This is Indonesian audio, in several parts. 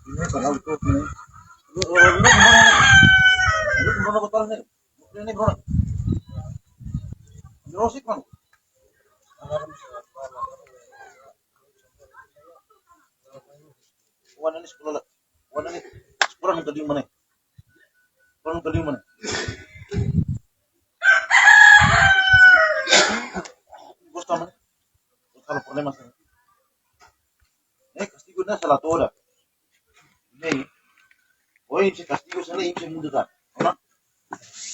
Ini kalau itu ini. Lu kemana betul nih? Ini bro. Josik man. Wan ini sekolah. Wan ini sekolah yang tadi mana? Sekolah yang tadi mana? Bos taman. Kalau problema sih. Castigo na salah toda. Ini. Oh ini castigo sana ini muda kan. Mana?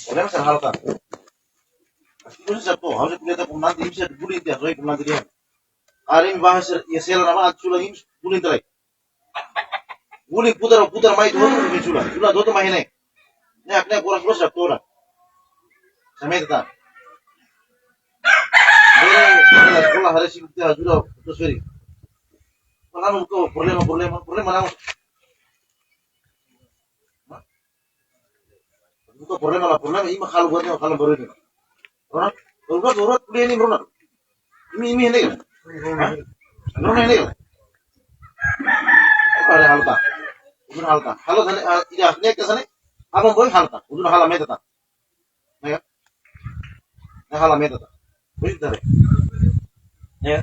Problema sa halka. Castigo sa to. Harus kita pernah ini bisa bully dia, roy pernah dia. Arim bahas ya sel nama acula ini bully terai. Bully putar mai tuh ini cula. Cula tuh mai nih. Ini apne boras sa toda. Sampai kita. Ini sekolah harus kita sudah putus seri. Kalau itu problema lang. Itu problema ini kalau buatnya kalau baru ini. Orang, orang kuliah ini orang. Ini ini kan? Orang ini kan? Apa ada halta? Udah halta. Kalau sana, iya, naik ke sana. Apa boleh halta? Udah halam itu tak? Ya, ya halam itu tak? Betul tak? Ya.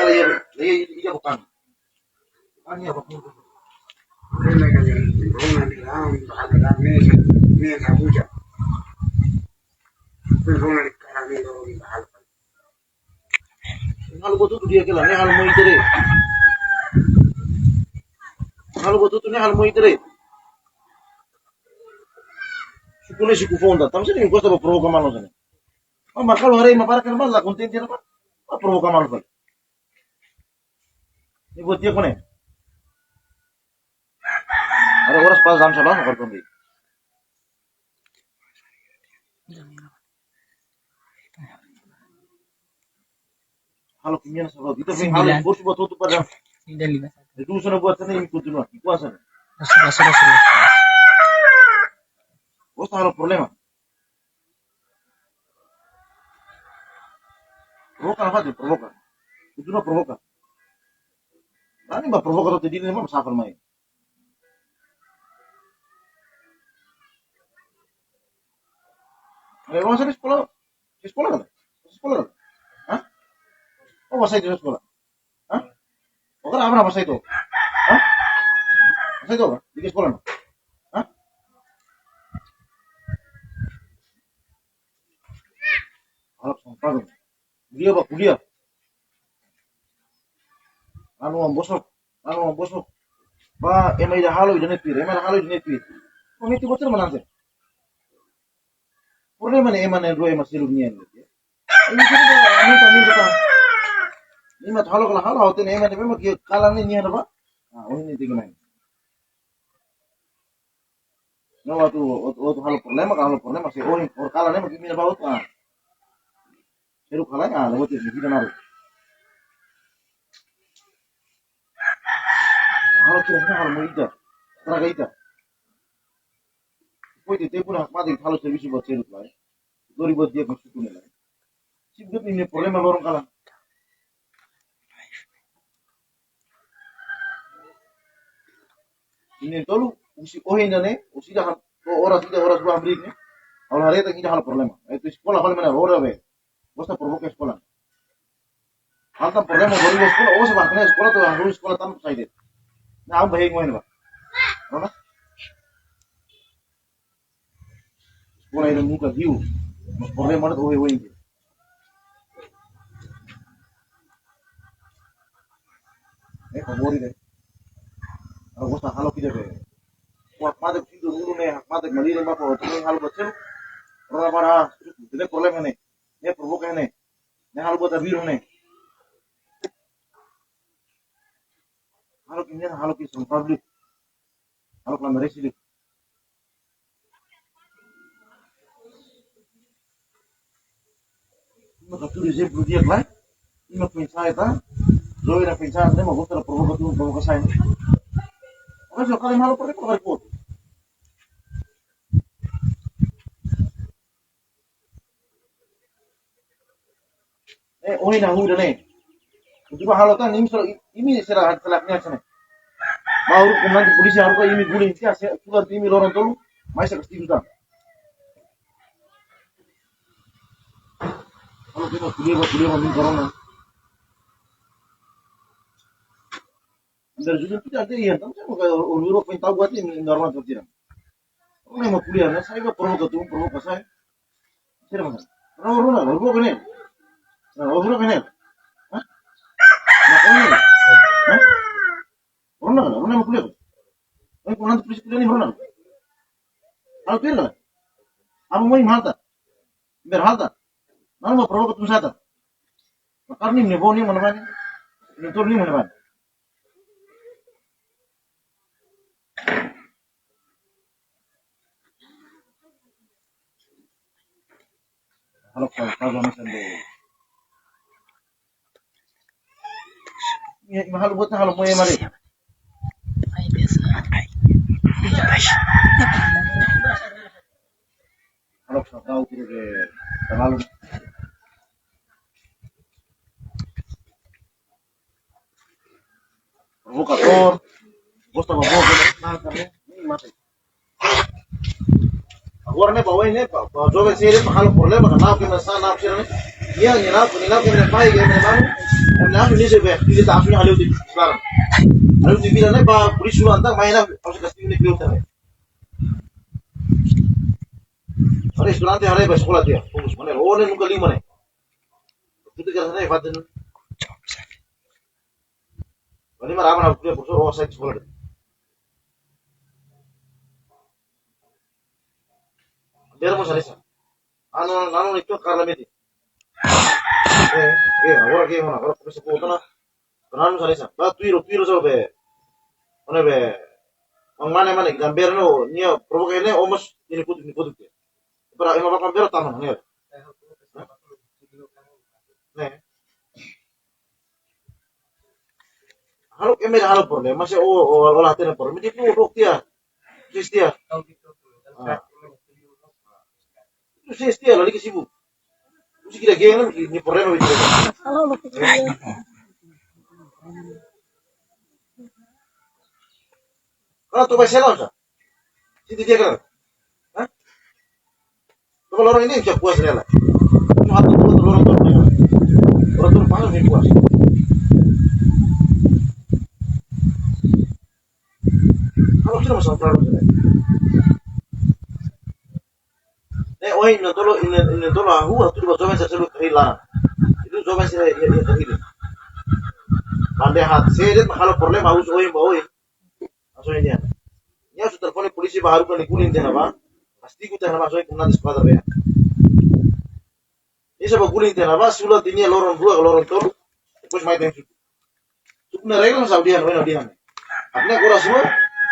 Ya, bukan. Bukan ya, bukan. Hal betul tu dia kelah, ni hal mau itere. Hal betul tu ni hal mau itere. Sukune siku fonda, tam sini kau sebab provoka malu sana. Kalau hari ini maparakan malah konten dia apa? Provoka malu kan? Ni buat dia kone. Ada orang pas jam salah nak kerja. Halo kimia sahabat, kita pengen hal bos buat tutup pada. Itu sana buat sana ini continua, ikuasa. Bos tak ada problema. Provoka apa dia? Provoka. Itu na provoka. Tadi mbak provoka tu jadi ni memang safar main. Ada orang sana sekolah kan? Sekolah kan? Hah? Oh masa itu sekolah? Hah? Oh kan apa masa itu? Hah? Masa itu apa? Di sekolah? Hah? Harap sampai. Kuliah apa kuliah? Anu ang bosok. Ba emay dah halo idan pir. Oh itu betul mana sih? Purne mana eman yang dua emas silu nian. Ini kami kita. Ini mat halo kalau halo hotel eman memang kalah ni nian apa? Ah, oh ini tiga main. No waktu halo problema sih. Oh ini kalah ni makin mina baut ah. Seru kalahnya lewat ini kita naruh. Halo kira-kira halo mau ida. Teraga ida. Kau itu pun hak mati halo servis buat seru lah. Dori buat dia masuk ni lah. Sibuk ini problema lorong kalah. Ini tolu usi ohin dane usi dah orang dua beri ni. Kalau hari itu kita hal problema. Itu sekolah kalau mana orang be. Bosta provoke sekolah. Hal tam problema baru sekolah. Oh sebab sekolah tu harus sekolah tam side. Nah, am bahing ngoin ba. Mana? Sekolah itu muka view. Problema mana tu ohi. Favori deh. Bosta halo kita be. Kuat mata pintu dulu nih, mata malin apa tu hal bocor. Orang para ini problema nih. Ini provoke nih. Ini hal buat biru nih. Halo kimia, halo kisah publik. Halo pelamar residi. Ima captura exemplo dia lá. Ima pensar tá. Zoe na pensar, né, mas gosta da provocação. Mas eu quero halo por report. Oh ina huda nih. Coba halo kan ini serah selaknya sana. Mau nanti polisi harus ini guling tia sudah ini lorong tolu, masih kasih kita. Kalau kita kuliah minta corona. Dari juga tidak ada yang tahu saya kalau Eropa yang tahu buat ini normal terjadi. Orang yang mau kuliah, saya nggak perlu ketemu perlu ke saya. Saya mana? Orang benar, orang benar, hah? Nah, hah? Orang yang mau kuliah. Kalau nanti polisi kuliah ini orang. Kalau tidak, kamu mau halta, biar halta. Nanti mau perlu ketemu saya. Makar nih nih mana? Ini tur nih mana? Kalau misalnya mahal buatnya kalau mau yang mari. Kalau tahu kira terlalu provokator, bos tambah bos, nah karena ini mati. Warna bawa ini pak, joget sih mahal problem, maka naap yang nasa naap sih nih. Iya, naap yang pai yang naap ini sih be, ini tak punya halu di sekarang. Halu di bilang nih pak, polisi antang mainan harus kasih ini keluar nih. Hari nanti hari besok sekolah dia, fokus mana? Oh ini muka lima nih. Itu kerana nih fatin. Ini mah ramai kuliah profesor oh saya sekolah deh. Biar mau salisa. Anu itu karena meti. Ahora que mana, ahora profesor kau tanah. Karena salisa. Bah tuiro so be. Mana be. Mana gambar no, nia provokasi nih omos ini kudu. Pero emang bakal gambar taman nih. Nih. Halo kemer halo problem, masih olah tenan problem. Itu rok dia. Dia. Itu dia lagi sibuk. Mesti kita geng ni problem itu. Kalau tuh bahasa lawan sah. Situ dia kan. Hah? Kalau orang ini bisa puas rela. Cuma hati tuh orang tuh. Orang tuh panggil ini puas. Kalau kita masalah problem. ini tolo aku waktu itu coba saya selalu kehilangan. Itu coba saya ya kehilangan. Pandai hati saya kalau problem harus bawa. Maksudnya nya su telepone polisi baru kan dikunin dia apa? Pasti ku teh nama soalnya kena di sepadar ya. Ini sebab kunin teh apa? Sulat ini lorong dua lorong tol. Terus main teh. Sukna regel Saudian, bueno dia. Apnya kuras semua,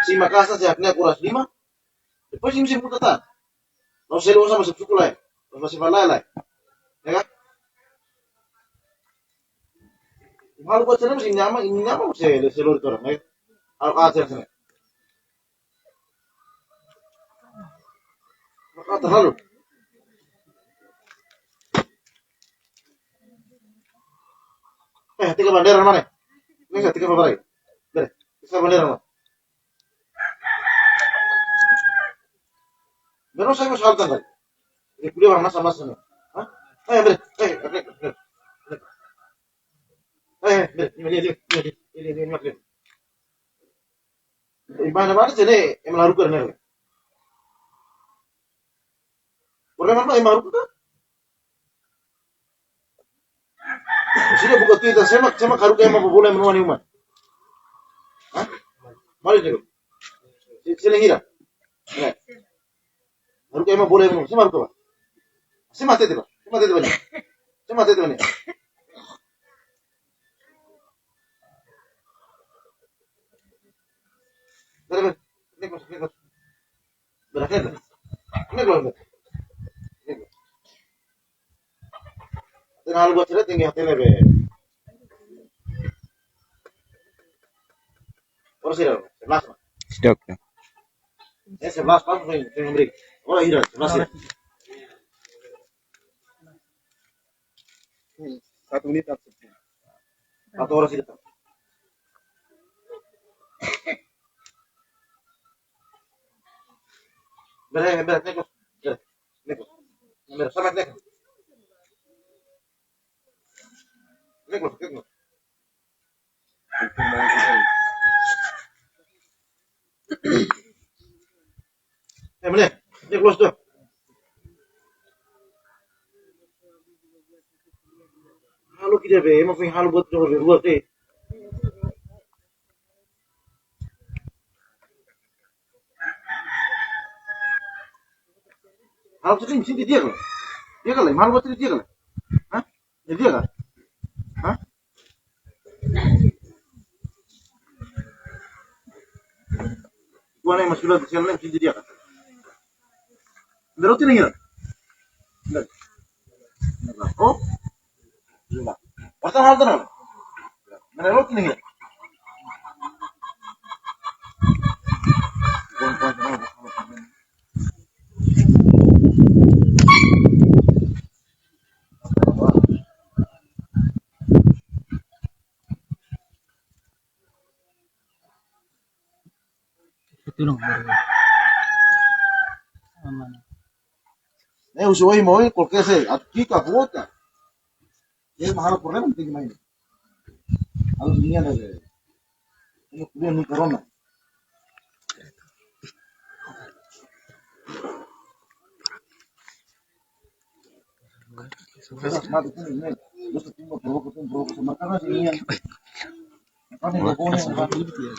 si Makassar si apnya kuras 5. Depois sim muda tá. Não sei usar masuk suku lain. Masih malai lain. Ya kan? Malu buat sana masih nyaman, ini nyaman seluruh orang. Ya. Al kasir sana. Maka terlalu. Tiga bandera mana? Ini enggak tiga bandera. Bere, tiga bandera mana? Menos saya masuk haltan kali. Ini kuliah warna sama sana. Hah? Bere, bere. Ini. Mana sini yang melarukan nih. Boleh mana yang melarukan? Sini buka Twitter, sama karuka yang mau boleh menuani umat. Hah? Mari dulu. Sini hira. Nah. Karuka yang mau boleh menuani. Sama karuka. Sama mati tiba. Sama mati tiba nih. Berakhir. Ini keluar. Hal buat cerita tinggi hati lebe. Orang sih 11. Sedap ya. 11 pas saya memberi. Orang hira 11 ya. 1 menit Atau orang sih. Beres, beres, nekos. Beres, nekos. Beres, sama nekos. Nekos, nekos. Beres, nekos tuh. Halo kita be, emang punya halo buat coba buat deh. Halo sini sini dia kan? Dia kan? Halo buat dia kan? Hah? Dia kan? Hah? Gua nih masih bilang siapa nih sini dia kan? Berarti nih kan? Oh, gila. Pasang hal terang. Menurut nih kan? Tulong baru aman. Usui mo porque se aplica bota. Es más algo problema que tiene. A los niños de no tuvieron ni corona. Esas más de tiene dinero. Yo estoy provoco, se marcaron así niños. Apa nih gua nih apa gitu ya.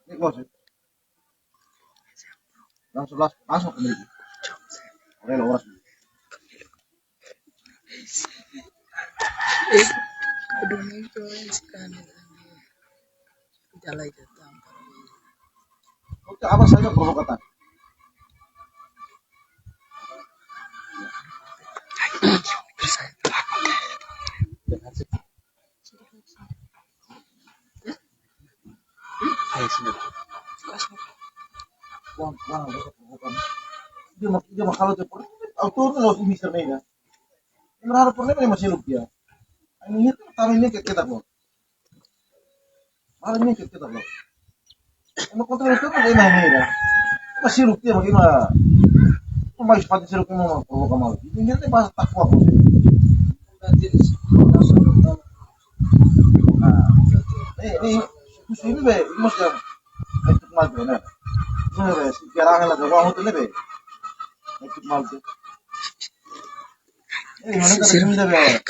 Ini gua sih. Langsung langsung ke sini. Oke, lo orang. Aduh itu sekali jalan datang. Oke, apa saja provokatan. Wah, provokan. Dia mah kalau dia autor nggak usah mister nih ya. Ini harus problema masih lupa dia. Ini kami ini kita kok. Hal ini kita kok. Emang kontrol itu kan enak nih ya. Masih lupa dia bagaimana. Mais pode ser o que não provoca mal. Ninguém tem base tá fogo. Ini ini be, imus ya. Itu mal be, nah. Ini be, sekarang lah gua hotel be. Itu mal be. Mana kata sini be.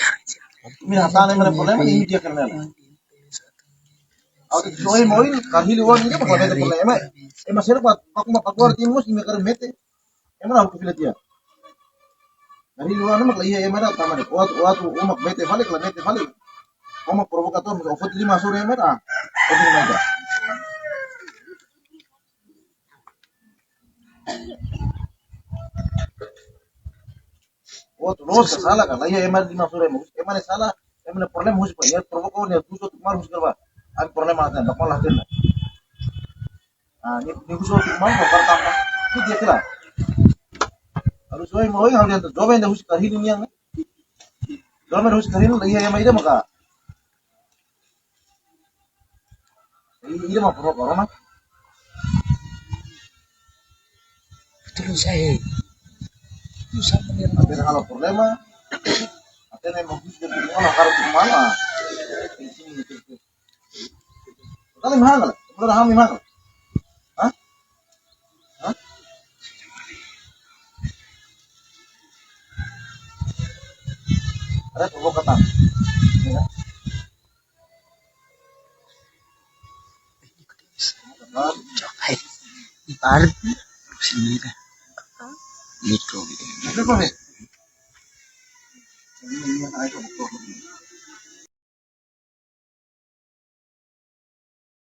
Ini hasane mana problema ini dia karena. Aku soal moil kahili wan ini apa ada problema. Masih apa aku mau keluar timus ini karena mete. Emang aku pilih dia. Dari luar nama iya ya mana taman. Waktu umak mete balik lah mete balik. Umak provokator ofot 5 sore mana. Oke mana. Oh, terus salah kan? Iya emang 5 sore mus. Emang salah. Emang problem mus pak. Ya provokasi ya tuh tuh kemarin mus kerja. Ada problem ada. Tak malah dia. Ah, ini gus tuh kemarin pertama. Itu dia kira. Harus soal mau yang harus jawab yang harus kahilin yang. Jawab yang harus kahilin iya emang ide maka. Ide mah provokasi mah. Betul saya. Itu sama dengan Ada kalau problema. Ada yang mau bisa jadi mana harus kemana? Kali mahal, mulai hamil mahal. Hah? Hah? Ada provokatan. Ya. Provokatan. Hai. Ibarat sini kan. Mikro gitu. Ada apa nih? Ini yang ada itu.